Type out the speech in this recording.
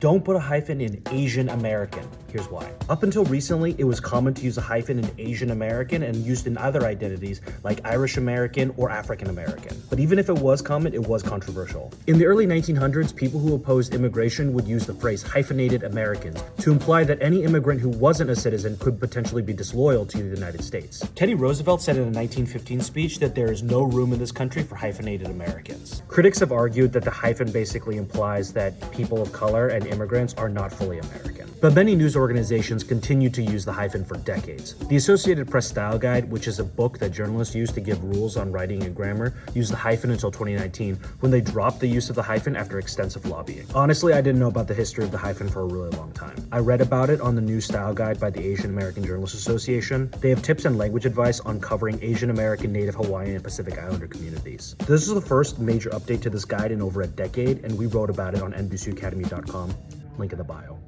Don't put a hyphen in Asian American. Here's why. Up until recently, it was common to use a hyphen in Asian American and used in other identities like Irish American or African American. But even if it was common, it was controversial. In the early 1900s, people who opposed immigration would use the phrase hyphenated Americans to imply that any immigrant who wasn't a citizen could potentially be disloyal to the United States. Teddy Roosevelt said in a 1915 speech that there is no room in this country for hyphenated Americans. Critics have argued that the hyphen basically implies that people of color and immigrants are not fully American. But many news organizations continue to use the hyphen for decades. The Associated Press Style Guide, which is a book that journalists use to give rules on writing and grammar, used the hyphen until 2019 when they dropped the use of the hyphen after extensive lobbying. Honestly, I didn't know about the history of the hyphen for a really long time. I read about it on the new Style Guide by the Asian American Journalists Association. They have tips and language advice on covering Asian American, Native Hawaiian, and Pacific Islander communities. This is the first major update to this guide in over a decade, and we wrote about it on NBCUacademy.com. Link in the bio.